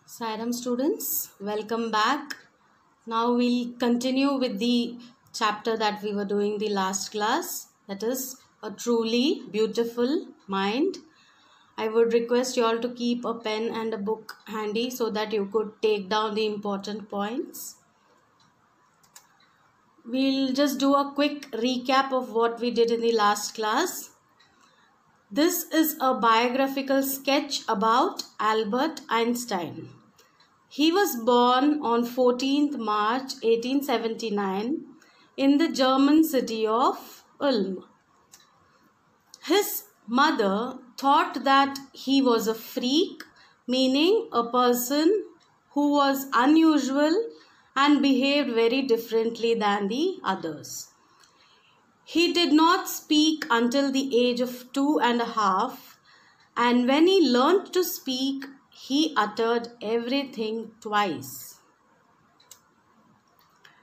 Sairam students, welcome back. Now we'll continue with the chapter that we were doing the last class, that is a truly beautiful mind. I would request you all to keep a pen and a book handy so that you could take down the important points. We'll just do a quick recap of what we did in the last class. This is a biographical sketch about Albert Einstein. He was born on 14th March 1879 in the German city of Ulm. His mother thought that he was a freak, meaning a person who was unusual and behaved very differently than the others. He did not speak until the age of 2.5, and when he learned to speak, he uttered everything twice.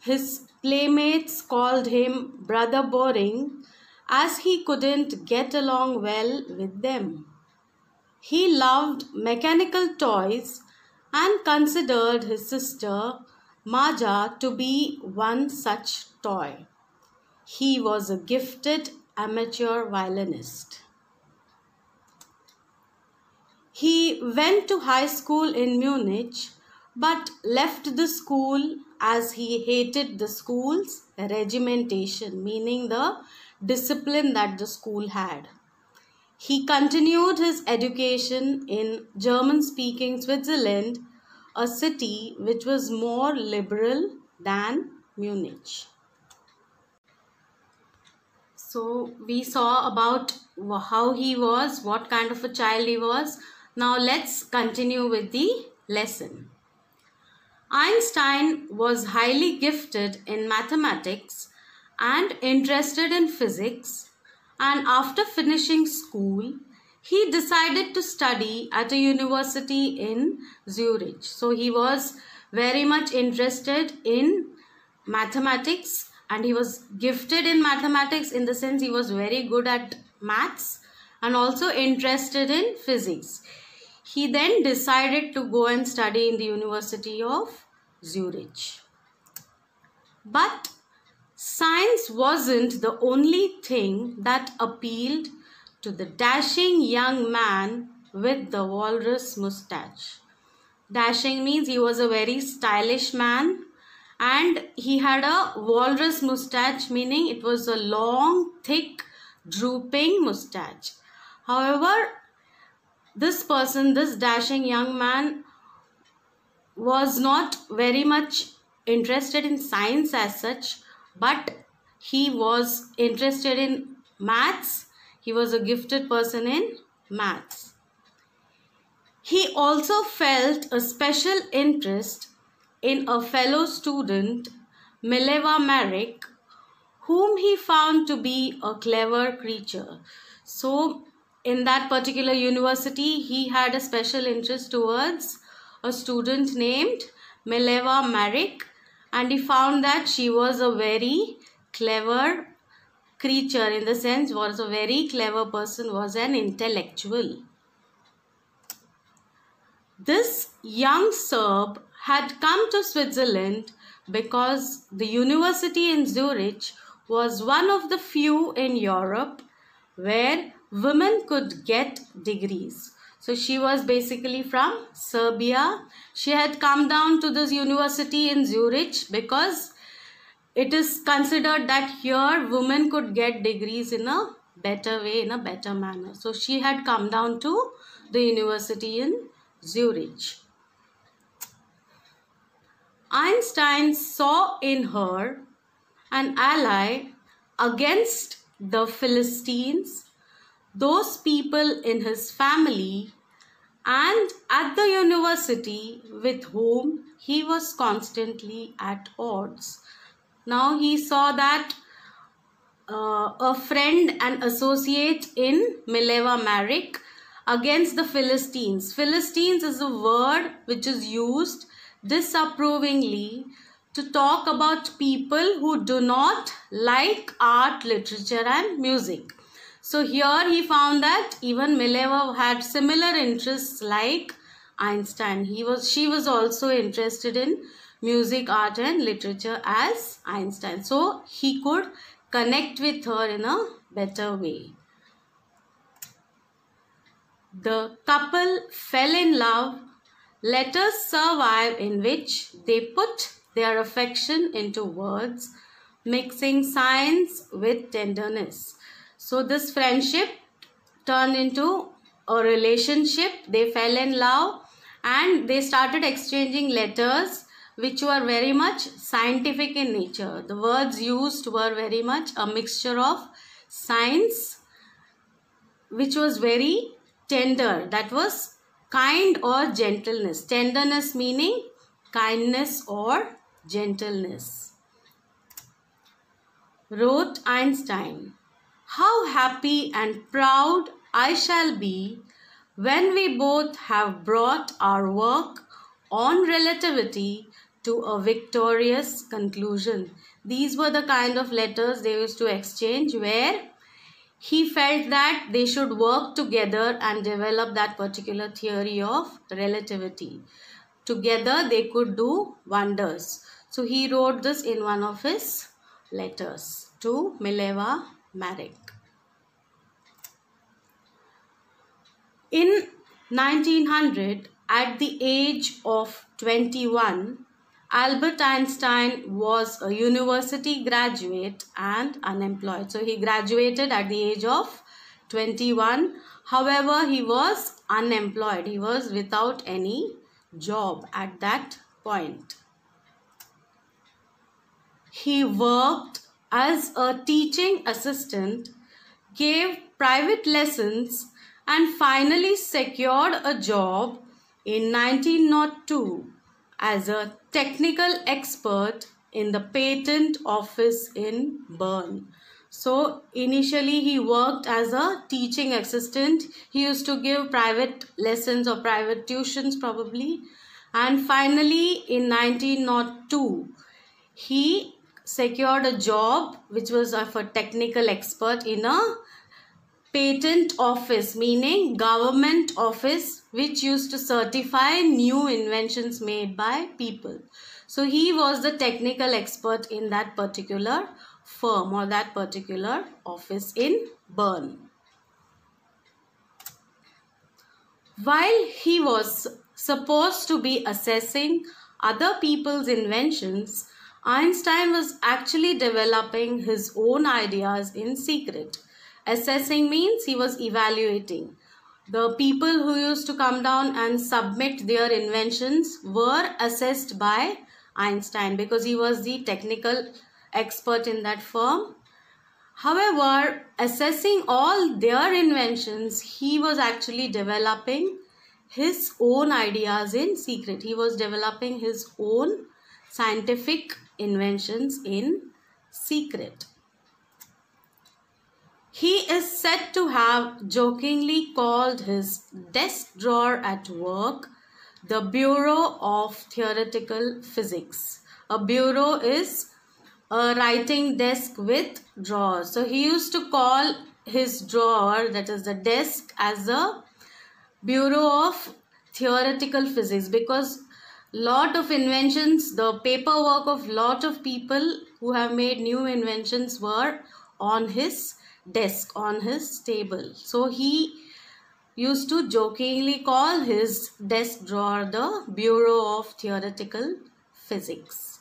His playmates called him Brother Boring as he couldn't get along well with them. He loved mechanical toys and considered his sister Maja to be one such toy. He was a gifted amateur violinist. He went to high school in Munich but left the school as he hated the school's regimentation, meaning the discipline that the school had. He continued his education in German-speaking Switzerland, a city which was more liberal than Munich. So we saw about how he was, what kind of a child he was. Now let's continue with the lesson. Einstein was highly gifted in mathematics and interested in physics, and after finishing school, he decided to study at a university in Zurich. So he was very much interested in mathematics, and he was gifted in mathematics in the sense he was very good at maths and also interested in physics. He then decided to go and study in the University of Zurich. But science wasn't the only thing that appealed to the dashing young man with the walrus mustache. Dashing means he was a very stylish man, and he had a walrus mustache, meaning it was a long, thick, drooping mustache. However, this person, this dashing young man, was not very much interested in science as such, but he was interested in maths. He was a gifted person in maths. He also felt a special interest in a fellow student, Mileva Maric, whom he found to be a clever creature. So, in that particular university, he had a special interest towards a student named Mileva Maric, and he found that she was a very clever creature, in the sense was a very clever person, was an intellectual. This young Serb had come to Switzerland because the university in Zurich was one of the few in Europe where women could get degrees. So she was basically from Serbia. She had come down to this university in Zurich because it is considered that here women could get degrees in a better way, in a better manner. So she had come down to the university in Zurich. Einstein saw in her an ally against the Philistines, those people in his family and at the university with whom he was constantly at odds. Now he saw that a friend and associate in Mileva Maric against the Philistines. Philistines is a word which is used disapprovingly to talk about people who do not like art, literature and music. So here he found that even Mileva had similar interests like Einstein. She was also interested in music, art and literature as Einstein. So he could connect with her in a better way. The couple fell in love. Letters survive in which they put their affection into words, mixing science with tenderness. So this friendship turned into a relationship. They fell in love and they started exchanging letters which were very much scientific in nature. The words used were very much a mixture of science, which was very tender. That was kind or gentleness. Tenderness meaning kindness or gentleness. Wrote Einstein, "How happy and proud I shall be when we both have brought our work on relativity to a victorious conclusion." These were the kind of letters they used to exchange, where he felt that they should work together and develop that particular theory of relativity. Together they could do wonders. So he wrote this in one of his letters to Mileva Maric. In 1900, at the age of 21, Albert Einstein was a university graduate and unemployed. So he graduated at the age of 21. However, he was unemployed. He was without any job at that point. He worked as a teaching assistant, gave private lessons, and finally secured a job in 1902 as a technical expert in the patent office in Bern. So initially he worked as a teaching assistant. He used to give private lessons or private tuitions probably. And finally in 1902 he secured a job which was of a technical expert in a patent office, meaning government office, which used to certify new inventions made by people. So he was the technical expert in that particular firm or that particular office in Bern. While he was supposed to be assessing other people's inventions, Einstein was actually developing his own ideas in secret. Assessing means he was evaluating. The people who used to come down and submit their inventions were assessed by Einstein because he was the technical expert in that firm. However, assessing all their inventions, he was actually developing his own ideas in secret. He was developing his own scientific inventions in secret. He is said to have jokingly called his desk drawer at work the Bureau of Theoretical Physics. A bureau is a writing desk with drawers. So he used to call his drawer, that is the desk, as a Bureau of Theoretical Physics, because lot of inventions, the paperwork of lot of people who have made new inventions were on his desk, on his table. So he used to jokingly call his desk drawer the Bureau of Theoretical Physics.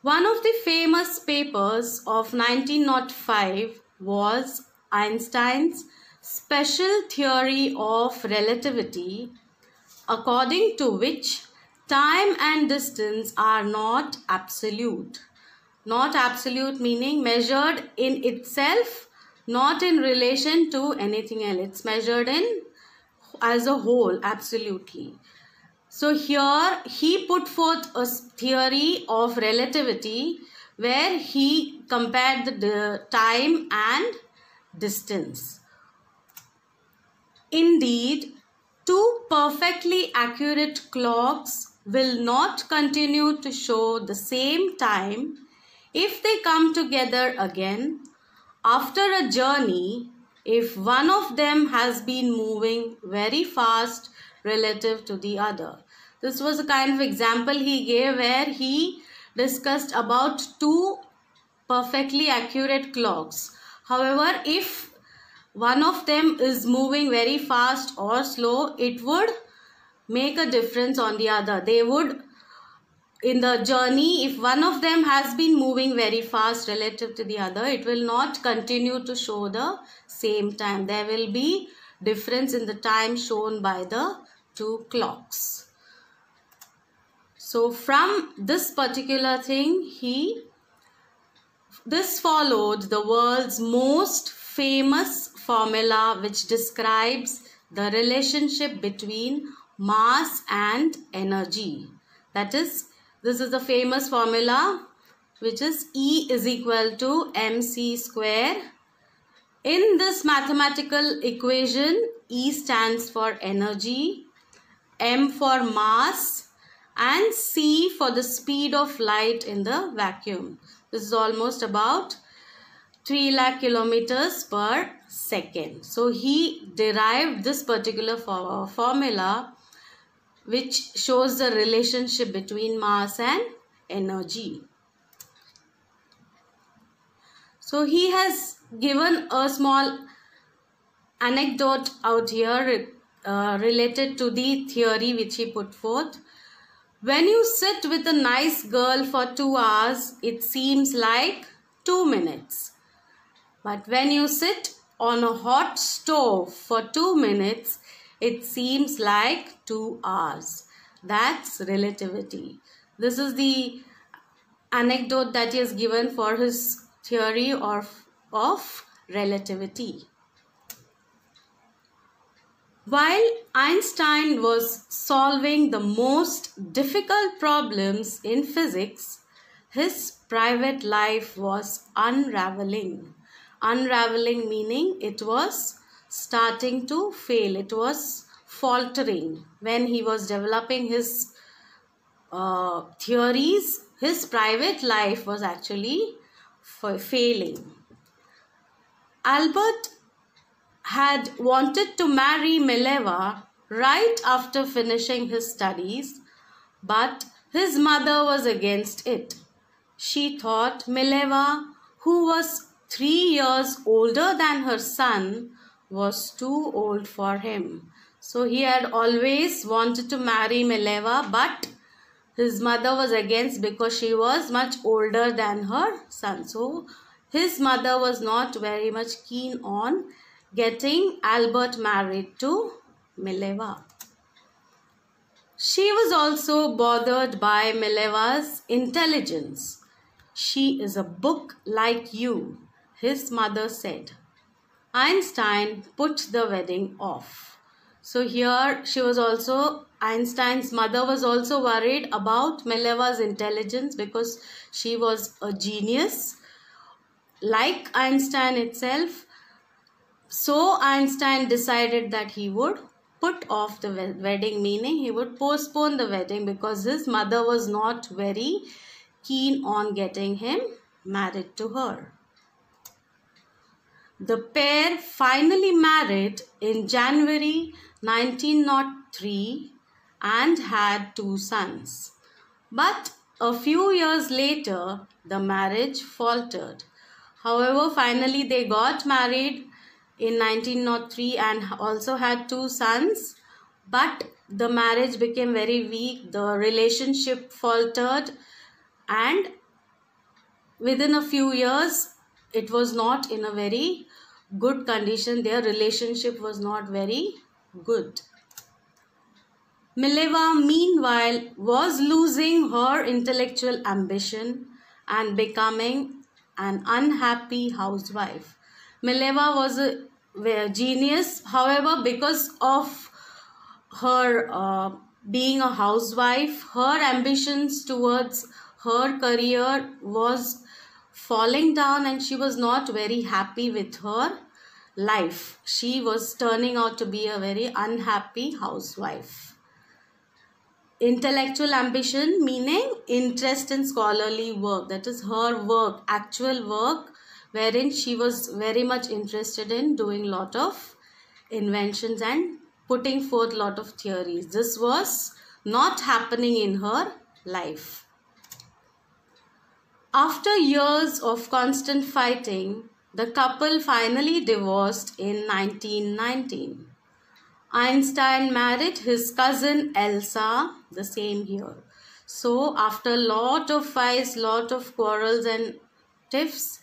One of the famous papers of 1905 was Einstein's special theory of relativity, according to which time and distance are not absolute. Not absolute meaning measured in itself, not in relation to anything else. It's measured in as a whole, absolutely. So here he put forth a theory of relativity where he compared the time and distance. Indeed, two perfectly accurate clocks will not continue to show the same time if they come together again after a journey if one of them has been moving very fast relative to the other. This was a kind of example he gave where he discussed about two perfectly accurate clocks. However, if one of them is moving very fast or slow, it would make a difference on the other. They would, in the journey, if one of them has been moving very fast relative to the other, it will not continue to show the same time. There will be difference in the time shown by the two clocks. So from this particular thing, this followed the world's most famous formula which describes the relationship between mass and energy. That is, this is the famous formula which is E is equal to mc square. In this mathematical equation, E stands for energy, m for mass, and c for the speed of light in the vacuum. This is almost about 3 lakh kilometers per second. So he derived this particular formula which shows the relationship between mass and energy. So he has given a small anecdote out here related to the theory which he put forth. When you sit with a nice girl for 2 hours, it seems like 2 minutes. But when you sit on a hot stove for 2 minutes, it seems like 2 hours. That's relativity. This is the anecdote that he has given for his theory of relativity. While Einstein was solving the most difficult problems in physics, his private life was unraveling. Unraveling meaning it was starting to fail. It was faltering. When he was developing his theories, his private life was actually failing. Albert had wanted to marry Mileva right after finishing his studies, but his mother was against it. She thought Mileva, who was 3 years older than her son, was too old for him. So he had always wanted to marry Mileva, but his mother was against because she was much older than her son. So his mother was not very much keen on getting Albert married to Mileva. She was also bothered by Mileva's intelligence. She is a book like you, his mother said. Einstein put the wedding off. So here Einstein's mother was also worried about Mileva's intelligence because she was a genius like Einstein itself. So Einstein decided that he would put off the wedding, meaning he would postpone the wedding because his mother was not very keen on getting him married to her. The pair finally married in January 1903 and had 2 sons. But a few years later, the marriage faltered. However, finally they got married in 1903 and also had 2 sons, but the marriage became very weak, the relationship faltered, and within a few years it was not in a very good condition. Their relationship was not very good. Mileva, meanwhile, was losing her intellectual ambition and becoming an unhappy housewife. Mileva was a genius. However, because of her being a housewife, her ambitions towards her career was falling down and she was not very happy with her life. She was turning out to be a very unhappy housewife. Intellectual ambition meaning interest in scholarly work. That is her work, actual work, wherein she was very much interested in doing lot of inventions and putting forth lot of theories. This was not happening in her life. After years of constant fighting, the couple finally divorced in 1919. Einstein married his cousin Elsa the same year. So after lot of fights, lot of quarrels and tiffs,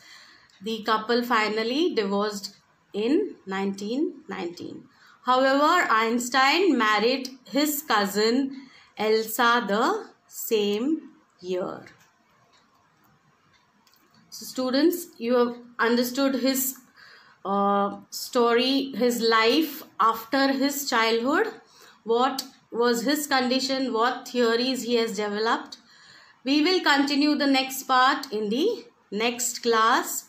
the couple finally divorced in 1919. However, Einstein married his cousin Elsa the same year. So students, you have understood his story, his life after his childhood. What was his condition? What theories he has developed? We will continue the next part in the next class.